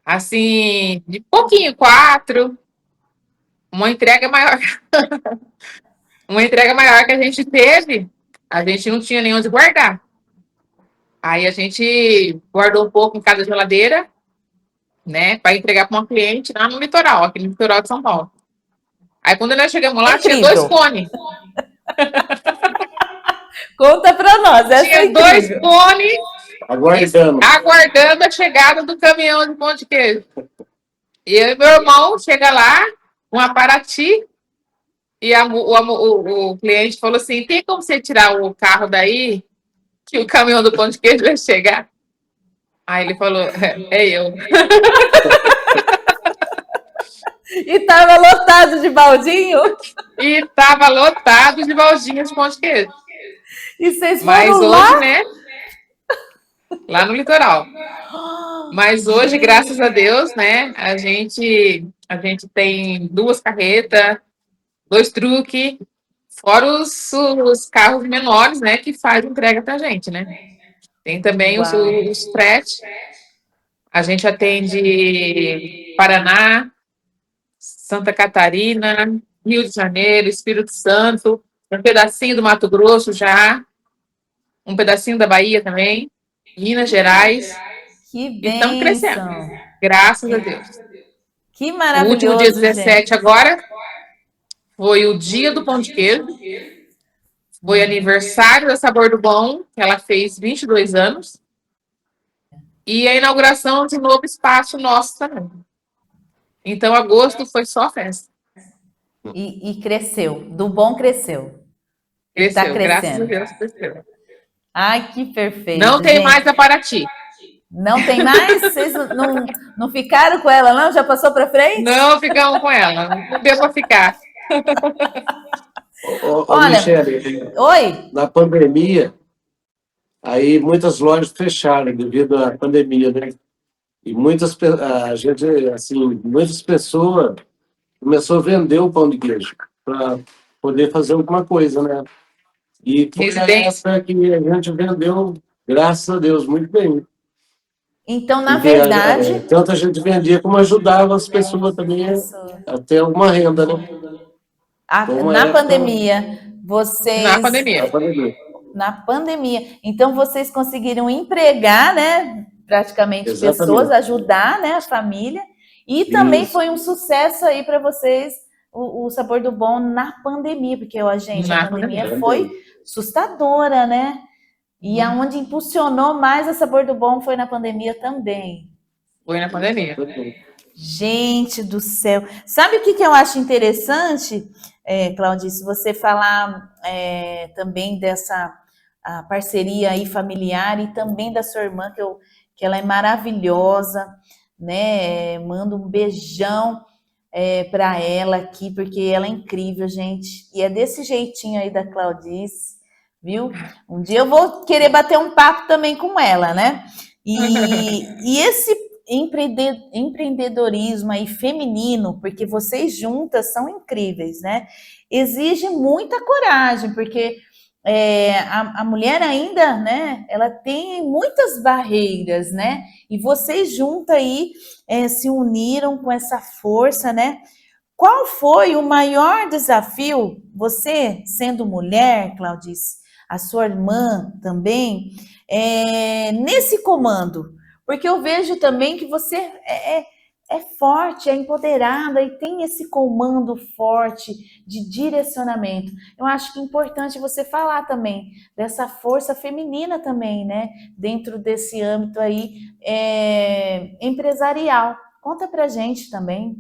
assim, de pouquinho, 4. Uma entrega maior. Uma entrega maior que a gente teve, a gente não tinha nem onde guardar. Aí a gente guardou um pouco em cada geladeira, né, para entregar para uma cliente lá no litoral, aqui no litoral de São Paulo. Aí quando nós chegamos lá, tinha 2 cones.
Conta para nós, essa
Tinha
é
2
incrível.
cones
Aguardando
a chegada do caminhão de pão de queijo. E eu e meu irmão chega lá, uma Paraty, e o cliente falou assim: tem como você tirar o carro daí, que o caminhão do pão de queijo vai chegar? Aí ele falou: é eu.
E tava lotado de baldinho?
E estava lotado de baldinhos de pão de queijo.
E vocês foram
Mas hoje,
lá?
né? Lá no litoral. Mas hoje, graças a Deus, né? A gente tem 2 carretas, 2 truques, fora os carros menores, né? Que fazem entrega pra gente, né? Tem também os frete. A gente atende Paraná, Santa Catarina, Rio de Janeiro, Espírito Santo, um pedacinho do Mato Grosso já, um pedacinho da Bahia também, Minas Gerais.
Que
E estamos crescendo,
bênção!
graças a Deus.
Que
O
maravilhoso,
último dia 17
gente.
agora foi o dia do pão de queijo. Foi aniversário da Sabor do Bom, que ela fez 22 anos. E a inauguração de um novo espaço nosso também. Então, agosto foi só festa.
E cresceu. Do bom cresceu. E tá
Cresceu, graças a
crescendo.
Deus, cresceu.
Ai, que perfeito,
Não tem
gente.
mais a Paraty.
Não tem mais? Vocês não ficaram com ela, não? Já passou para frente?
Não ficamos com ela. Não deu para ficar.
Olha,
Michele,
oi?
na pandemia, aí muitas lojas fecharam devido à pandemia, né? E muitas pessoas começou a vender o pão de queijo para poder fazer alguma coisa, né? E foi a época que a gente vendeu, graças a Deus, muito bem.
Então, na
Porque
verdade...
tanto a gente vendia como ajudava as pessoas também a ter alguma renda, né?
Na pandemia, vocês...
Na pandemia.
Na pandemia. Então, vocês conseguiram empregar, né, praticamente
Exatamente.
pessoas, ajudar, né, a família. E também
Isso.
foi um sucesso aí para vocês, o Sabor do Bom na pandemia, porque, ó, gente, a
Na
pandemia
pandemia.
foi assustadora, né? E aonde impulsionou mais a Sabor do Bom foi na pandemia também.
Foi na pandemia.
Gente do céu. Sabe o que eu acho interessante, Claudice, você falar também dessa a parceria aí familiar e também da sua irmã, que ela é maravilhosa, né? Mando um beijão para ela aqui, porque ela é incrível, gente. E é desse jeitinho aí da Claudice, viu? Um dia eu vou querer bater um papo também com ela, né? E esse empreendedorismo aí feminino, porque vocês juntas são incríveis, né? Exige muita coragem, porque a mulher ainda, né? Ela tem muitas barreiras, né? E vocês juntas aí se uniram com essa força, né? Qual foi o maior desafio, você sendo mulher, Claudice, a sua irmã também, nesse comando? Porque eu vejo também que você é forte, é empoderada e tem esse comando forte de direcionamento. Eu acho que é importante você falar também dessa força feminina também, né? Dentro desse âmbito aí empresarial. Conta pra gente também.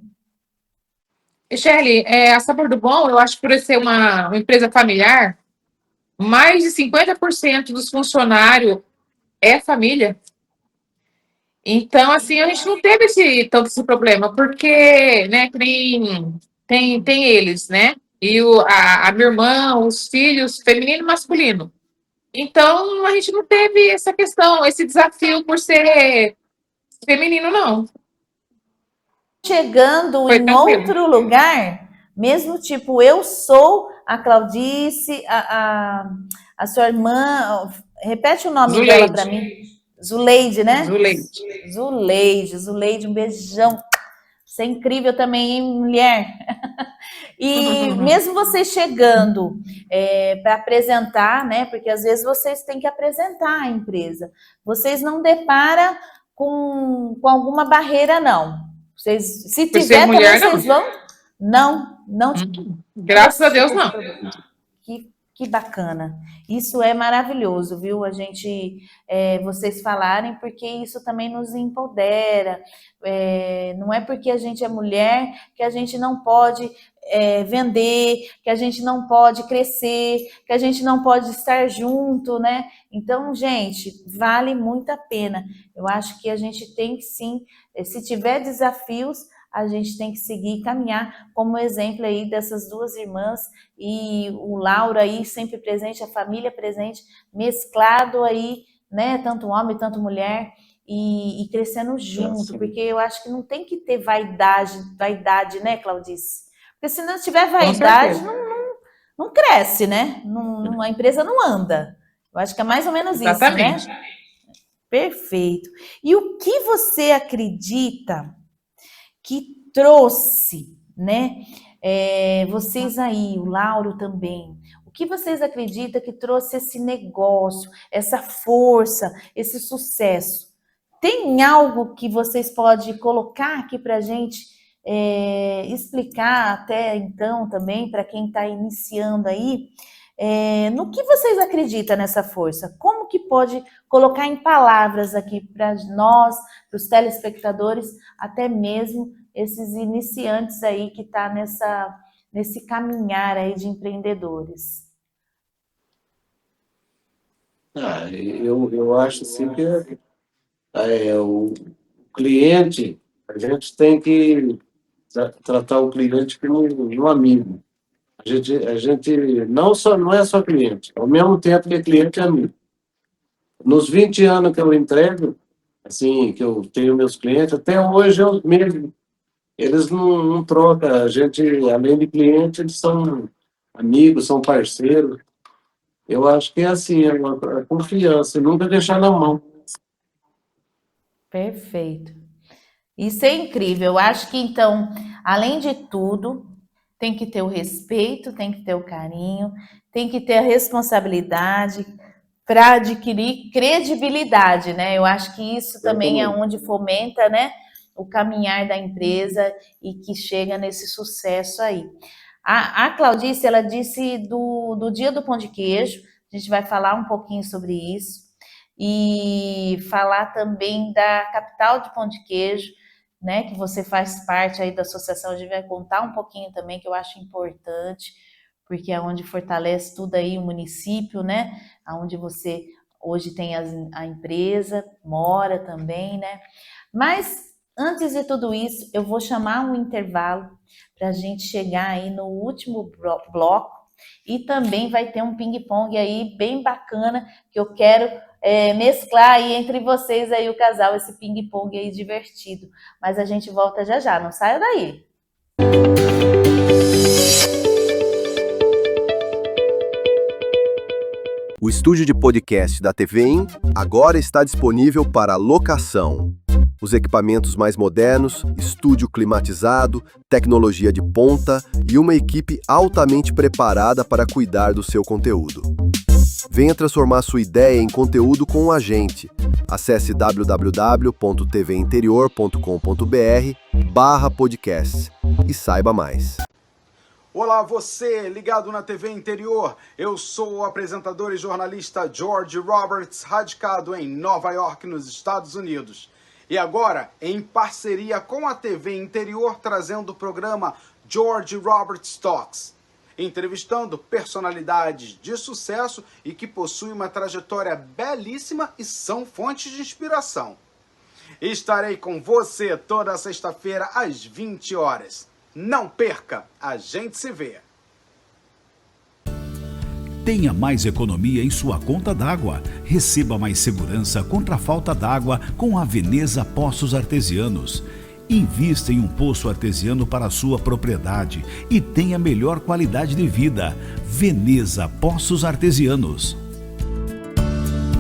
E, Shirley, a Sabor do Bom, eu acho que por ser uma empresa familiar, mais de 50% dos funcionários é família. Então, assim, a gente não teve tanto esse problema, porque, né, tem eles, né? E a minha irmã, os filhos, feminino e masculino. Então, a gente não teve essa questão, esse desafio por ser feminino, não.
Chegando
Foi
em
tranquilo.
outro lugar, mesmo tipo, eu sou a Claudice, a sua irmã, repete o nome dela
Zuleide.
para mim. Zuleide, né?
Zuleide.
Zuleide, um beijão. Você é incrível também, hein, mulher? E mesmo vocês chegando para apresentar, né? Porque às vezes vocês têm que apresentar a empresa. Vocês não deparam com alguma barreira, não. Vocês, se
Por ser
tiver
mulher,
também, vocês vão? Não.
Graças a Deus, não.
Que bacana. Isso é maravilhoso, viu? A gente, vocês falarem, porque isso também nos empodera. Não é porque a gente é mulher que a gente não pode vender, que a gente não pode crescer, que a gente não pode estar junto, né? Então, gente, vale muito a pena. Eu acho que a gente tem que sim, se tiver desafios, a gente tem que seguir e caminhar como exemplo aí dessas duas irmãs e o Lauro aí sempre presente, a família presente, mesclado aí, né, tanto homem, tanto mulher e crescendo junto, porque eu acho que não tem que ter vaidade, né, Claudice? Porque se não tiver vaidade, não cresce, né? A empresa não anda. Eu acho que é mais ou menos
Exatamente.
isso, né? Perfeito. E o que você acredita que trouxe, né? Vocês aí, o Lauro também. O que vocês acreditam que trouxe esse negócio, essa força, esse sucesso? Tem algo que vocês podem colocar aqui para a gente explicar até então também para quem está iniciando aí? No que vocês acreditam nessa força? Como que pode colocar em palavras aqui para nós, para os telespectadores, até mesmo esses iniciantes aí que tá nesse caminhar aí de empreendedores?
Eu acho assim que o cliente, a gente tem que tratar o cliente como um amigo. A gente não é só cliente, ao mesmo tempo que cliente é amigo. Nos 20 anos que eu entrego, assim, que eu tenho meus clientes, até hoje eu mesmo, eles não trocam. A gente, além de cliente, eles são amigos, são parceiros. Eu acho que é assim, é uma confiança, nunca deixar na mão.
Perfeito. Isso é incrível. Eu acho que, então, além de tudo, tem que ter o respeito, tem que ter o carinho, tem que ter a responsabilidade para adquirir credibilidade, né? Eu acho que isso também é onde fomenta, né, o caminhar da empresa e que chega nesse sucesso aí. A Claudice, ela disse do Dia do Pão de Queijo, a gente vai falar um pouquinho sobre isso, e falar também da capital de pão de queijo, né, que você faz parte aí da associação, a gente vai contar um pouquinho também, que eu acho importante, porque é onde fortalece tudo aí o município, né, onde você hoje tem a empresa, mora também, né, mas antes de tudo isso, eu vou chamar um intervalo para a gente chegar aí no último bloco, e também vai ter um ping-pong aí bem bacana, que eu quero mesclar aí entre vocês aí o casal, esse ping-pong aí divertido. Mas a gente volta já já, não saia daí.
O estúdio de podcast da TVEM agora está disponível para locação. Os equipamentos mais modernos, estúdio climatizado, tecnologia de ponta e uma equipe altamente preparada para cuidar do seu conteúdo. Venha transformar sua ideia em conteúdo com a gente. Acesse www.tvinterior.com.br/podcast e saiba mais.
Olá, você ligado na TV Interior. Eu sou o apresentador e jornalista George Roberts, radicado em Nova York, nos Estados Unidos. E agora, em parceria com a TV Interior, trazendo o programa George Roberts Talks, entrevistando personalidades de sucesso e que possuem uma trajetória belíssima e são fontes de inspiração. Estarei com você toda sexta-feira às 20 horas. Não perca, a gente se vê.
Tenha mais economia em sua conta d'água. Receba mais segurança contra a falta d'água com a Veneza Poços Artesianos. Invista em um poço artesiano para a sua propriedade e tenha melhor qualidade de vida. Veneza Poços Artesianos.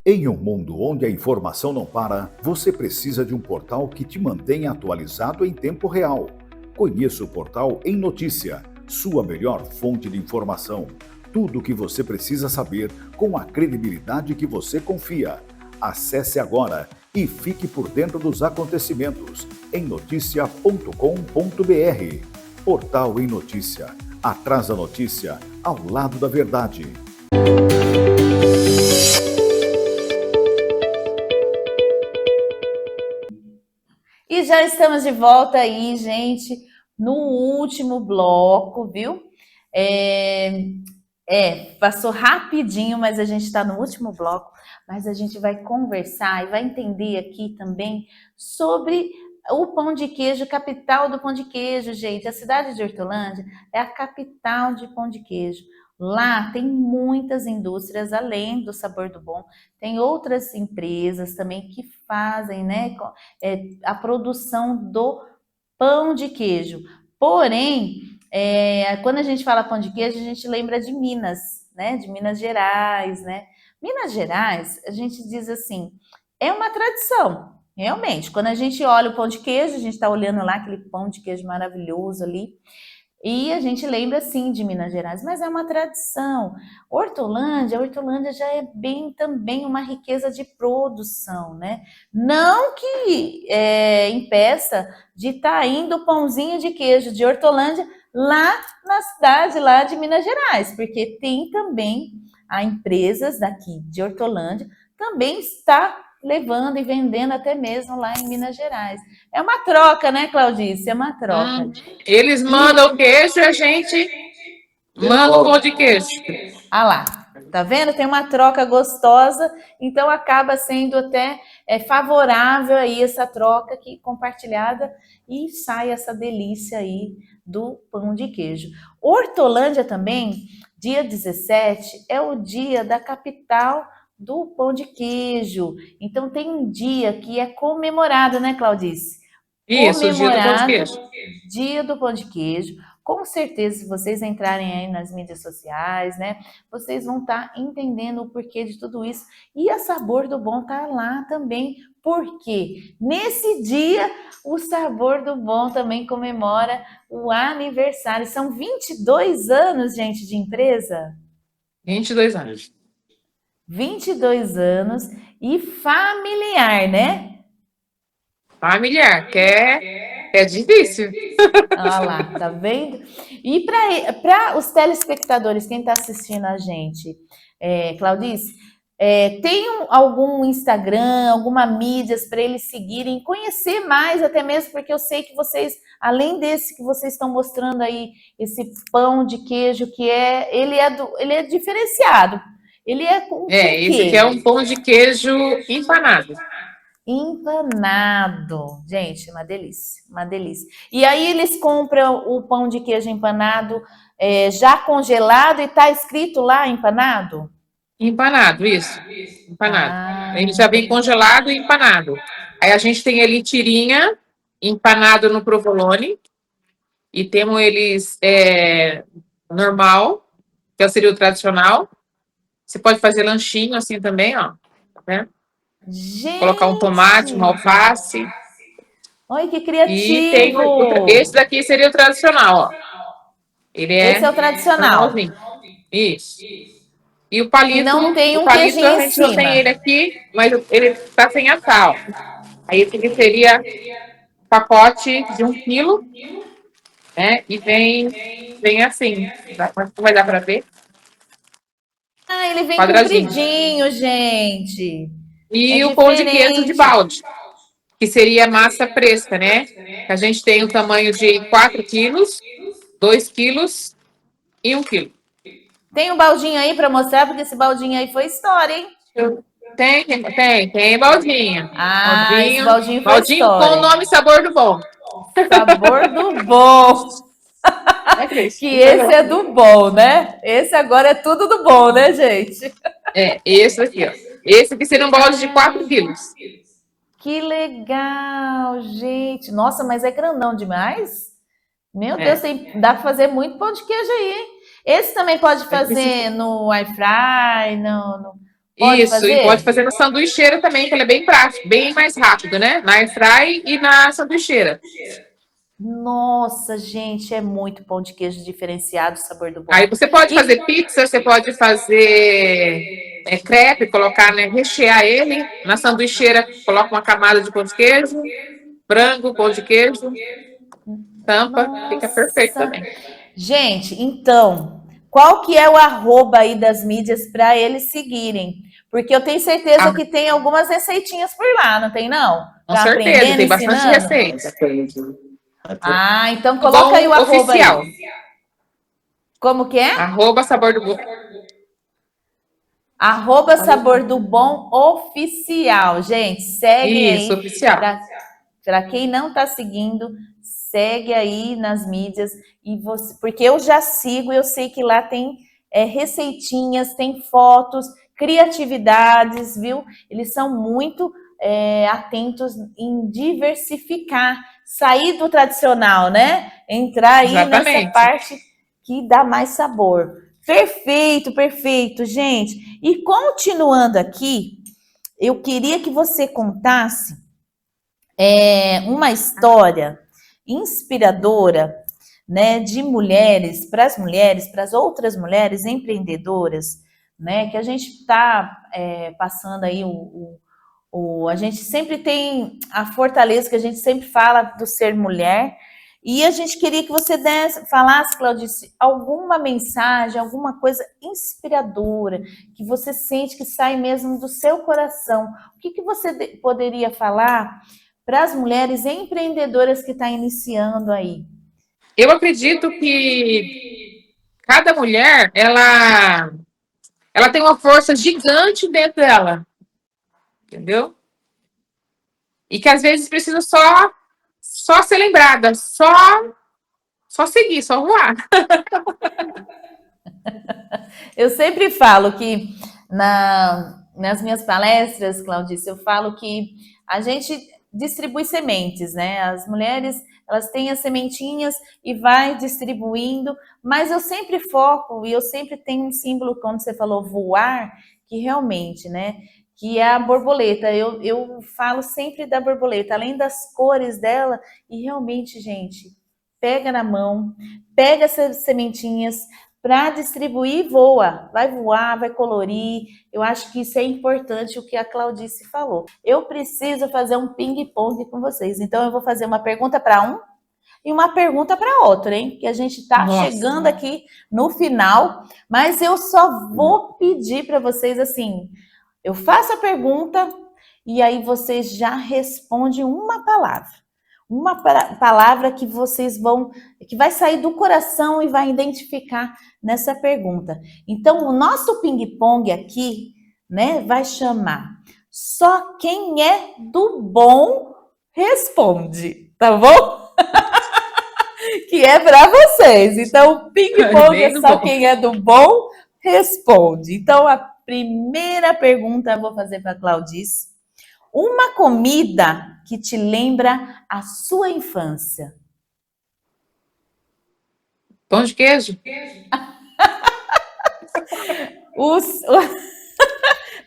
Em um mundo onde a informação não para, você precisa de um portal que te mantenha atualizado em tempo real. Conheça o portal Em Notícia, sua melhor fonte de informação. Tudo o que você precisa saber com a credibilidade que você confia. Acesse agora e fique por dentro dos acontecimentos em noticia.com.br. Portal Em Notícia. Atrás da notícia, ao lado da verdade.
E já estamos de volta aí, gente, no último bloco, viu? Passou rapidinho, mas a gente está no último bloco, mas a gente vai conversar e vai entender aqui também sobre o pão de queijo, capital do pão de queijo, gente. A cidade de Hortolândia é a capital de pão de queijo. Lá tem muitas indústrias, além do Sabor do Bom, tem outras empresas também que fazem, né, a produção do pão de queijo. Porém, quando a gente fala pão de queijo, a gente lembra de Minas, né? De Minas Gerais, né? Minas Gerais, a gente diz assim, é uma tradição, realmente. Quando a gente olha o pão de queijo, a gente está olhando lá aquele pão de queijo maravilhoso ali, e a gente lembra, sim, de Minas Gerais, mas é uma tradição. Hortolândia já é bem também uma riqueza de produção, né? Não que impeça de estar indo o pãozinho de queijo de Hortolândia lá na cidade, lá de Minas Gerais, porque tem também empresas daqui de Hortolândia, também está levando e vendendo até mesmo lá em Minas Gerais. É uma troca, né, Claudice? É uma troca.
Eles mandam o queijo e a gente manda o pão de queijo.
Ah lá, tá vendo? Tem uma troca gostosa, então acaba sendo até favorável aí essa troca aqui compartilhada e sai essa delícia aí do pão de queijo. Hortolândia também, dia 17, é o dia da capital do pão de queijo. Então tem um dia que é comemorado, né, Claudice?
Isso, o dia do pão de queijo.
Dia do pão de queijo. Com certeza, se vocês entrarem aí nas mídias sociais, né, vocês vão estar entendendo o porquê de tudo isso. E a Sabor do Bom tá lá também. Por quê? Nesse dia, o Sabor do Bom também comemora o aniversário. São 22 anos, gente, de empresa.
22 anos.
22 anos e familiar, né?
Familiar, que é difícil.
Olha lá, tá vendo? E para os telespectadores, quem está assistindo a gente, Claudice, tem algum Instagram, alguma mídias para eles seguirem, conhecer mais, até mesmo porque eu sei que vocês, além desse que vocês estão mostrando aí, esse pão de queijo ele é diferenciado. Ele é com
Esse aqui
quê?
é um pão de queijo empanado.
Empanado. Gente, uma delícia, uma delícia. E aí eles compram o pão de queijo empanado já congelado e tá escrito lá empanado?
Empanado, isso. Empanado.
Ah,
Ele já vem congelado e empanado. Aí a gente tem ele tirinha, empanado no provolone. E temos eles normal, que seria o tradicional. Você pode fazer lanchinho assim também, ó. Né?
gente!
Colocar um tomate, uma alface.
Olha que
E tem
criativo!
esse daqui seria o tradicional, ó. Ele
Esse é o tradicional.
normalzinho. Isso. E o palito,
E não tem um
palito
queijinho
a
em
gente não
cima.
tem ele aqui, mas ele está sem assar, ó. Aí esse aqui seria pacote de 1 quilo, né? E vem assim. Vai dar para ver?
Ah, ele vem
Quadradinho.
compridinho, gente.
E
É
o pão de queijo de
diferente.
balde, que seria massa fresca, né? A gente tem o tamanho de 4 quilos, 2 quilos e 1 quilo.
Tem um baldinho aí para mostrar, porque esse baldinho aí foi história, hein?
Tem baldinho.
Ah, esse baldinho foi
Baldinho com
história.
o nome Sabor do Bom.
Sabor do bom. Que esse é do bom, né? Esse agora é tudo do bom, né, gente?
Esse aqui, ó. Esse aqui seria um balde de 4 quilos.
Que legal, gente. Nossa, mas é grandão demais. Meu Deus, dá para fazer muito pão de queijo aí, hein? Esse também pode fazer no air fry, pode
Isso,
fazer?
e pode fazer na sanduicheira também, que ele é bem prático, bem mais rápido, né? Na air fry e na sanduicheira.
Nossa, gente, é muito pão de queijo diferenciado, sabor do bom.
Aí você pode fazer pizza, você pode fazer crepe, colocar, né, rechear ele. Na sanduicheira, coloca uma camada de pão de queijo, frango, pão de queijo, tampa, fica perfeito também.
Gente, então, qual que é o arroba aí das mídias para eles seguirem? Porque eu tenho certeza que tem algumas receitinhas por lá, não tem não?
Com certeza, tem bastante receita.
Ah, então coloca aí o arroba
oficial.
aí. Como que é?
Arroba Sabor do Bom.
Arroba Sabor do Bom Oficial. Gente, segue aí.
Isso, oficial.
Para quem não está seguindo, segue aí nas mídias. Porque eu já sigo, eu sei que lá tem receitinhas, tem fotos, criatividades, viu? Eles são muito atentos em diversificar, sair do tradicional, né? Entrar aí nessa parte que dá mais sabor. Perfeito, perfeito, gente. E continuando aqui, eu queria que você contasse uma história inspiradora, né, de mulheres, para as outras mulheres empreendedoras, né, que a gente está passando aí a gente sempre tem a fortaleza que a gente sempre fala do ser mulher, e a gente queria que você falasse, Claudice, alguma mensagem, alguma coisa inspiradora, que você sente que sai mesmo do seu coração. O que você poderia falar para as mulheres empreendedoras que estão iniciando aí?
Eu acredito que cada mulher, ela tem uma força gigante dentro dela. Entendeu? E que às vezes precisa só ser lembrada, só seguir, só voar.
Eu sempre falo que nas minhas palestras, Claudice, eu falo que a gente distribui sementes, né? As mulheres, elas têm as sementinhas e vai distribuindo, mas eu sempre foco e eu sempre tenho um símbolo, quando você falou voar, que realmente, né? Que é a borboleta. Eu falo sempre da borboleta, além das cores dela, e realmente, gente, pega na mão, pega essas sementinhas, para distribuir, voa. Vai voar, vai colorir. Eu acho que isso é importante, o que a Claudice falou. Eu preciso fazer um ping-pong com vocês. Então, eu vou fazer uma pergunta para um e uma pergunta para outro, hein? Que a gente está chegando aqui no final, mas eu só vou pedir para vocês assim, eu faço a pergunta e aí vocês já respondem uma palavra. Uma palavra que vocês vão, que vai sair do coração e vai identificar nessa pergunta. Então, o nosso ping-pong aqui, né, vai chamar Só Quem É do Bom Responde, tá bom? Que é para vocês. Então, ping-pong é só quem é do bom responde. Então, a primeira pergunta eu vou fazer para a Claudice. Uma comida que te lembra a sua infância.
Pão de queijo.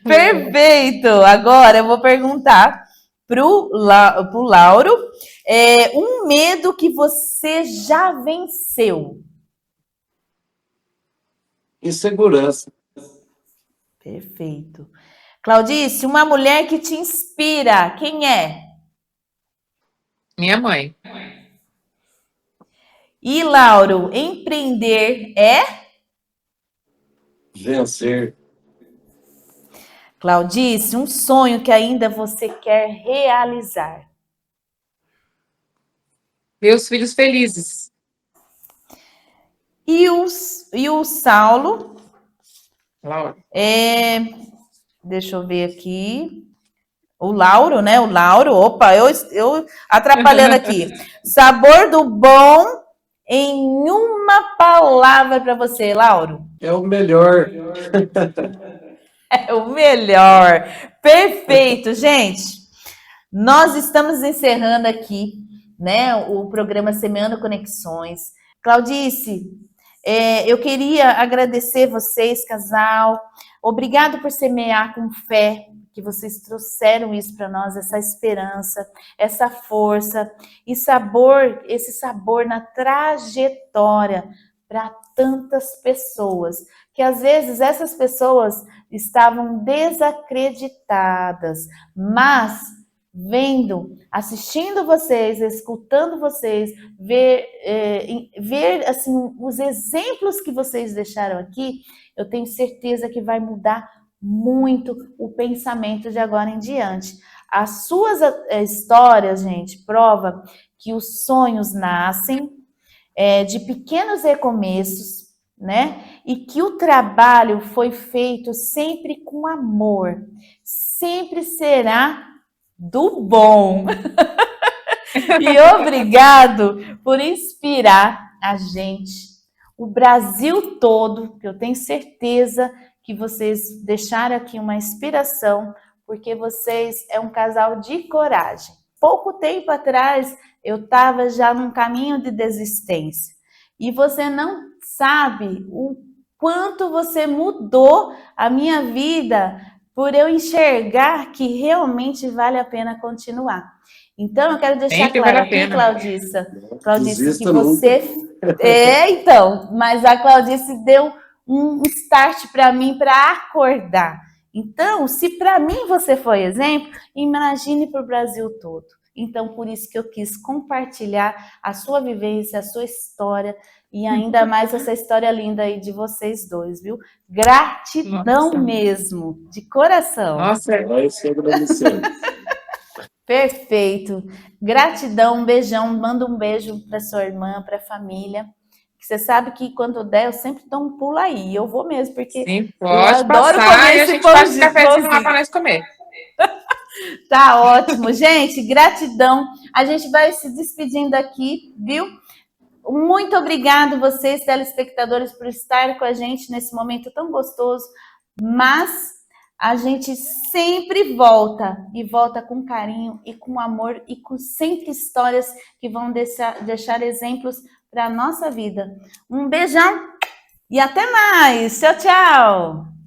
Perfeito! Agora eu vou perguntar pro Lauro, um medo que você já venceu.
Insegurança.
Perfeito. Claudice, uma mulher que te inspira, quem é?
Minha mãe.
E Lauro, empreender é?
Vencer.
Claudice, um sonho que ainda você quer realizar.
Ver os filhos felizes.
E o Saulo?
Laura.
Deixa eu ver aqui. O Lauro, né? O Lauro. Opa, eu atrapalhando aqui. Sabor do bom em uma palavra para você, Lauro.
É o melhor.
É o melhor. Perfeito, gente. Nós estamos encerrando aqui, né, o programa Semeando Conexões. Claudice, eu queria agradecer vocês, casal. Obrigado por semear com fé, que vocês trouxeram isso para nós, essa esperança, essa força e sabor, esse sabor na trajetória para tantas pessoas, que às vezes essas pessoas estavam desacreditadas, mas vendo, assistindo vocês, escutando vocês, ver assim, os exemplos que vocês deixaram aqui, eu tenho certeza que vai mudar muito o pensamento de agora em diante. As suas histórias, gente, prova que os sonhos nascem de pequenos recomeços, né? E que o trabalho foi feito sempre com amor, sempre será do bom. E obrigado por inspirar a gente, o Brasil todo, que eu tenho certeza que vocês deixaram aqui uma inspiração, porque vocês é um casal de coragem. Pouco tempo atrás, eu estava já num caminho de desistência. E você não sabe o quanto você mudou a minha vida por eu enxergar que realmente vale a pena continuar. Então, eu quero deixar claro aqui, Claudice, que você... então, mas a Claudice deu um start para mim para acordar. Então, se para mim você foi exemplo, imagine para o Brasil todo. Então, por isso que eu quis compartilhar a sua vivência, a sua história e ainda mais essa história linda aí de vocês dois, viu? Gratidão mesmo, de coração.
Nossa,
vai ser agradecido.
Perfeito. Gratidão, um beijão. Manda um beijo para sua irmã, para a família. Você sabe que quando der, eu sempre dou um pulo aí. Eu vou mesmo, porque
sim,
eu adoro
passar,
comer
e a
esse
gente faz um cafezinho lá para nós comer.
Tá ótimo, gente. Gratidão. A gente vai se despedindo aqui, viu? Muito obrigado vocês, telespectadores, por estar com a gente nesse momento tão gostoso. Mas a gente sempre volta, e volta com carinho e com amor e com sempre histórias que vão deixar exemplos para a nossa vida. Um beijão e até mais. Tchau, tchau.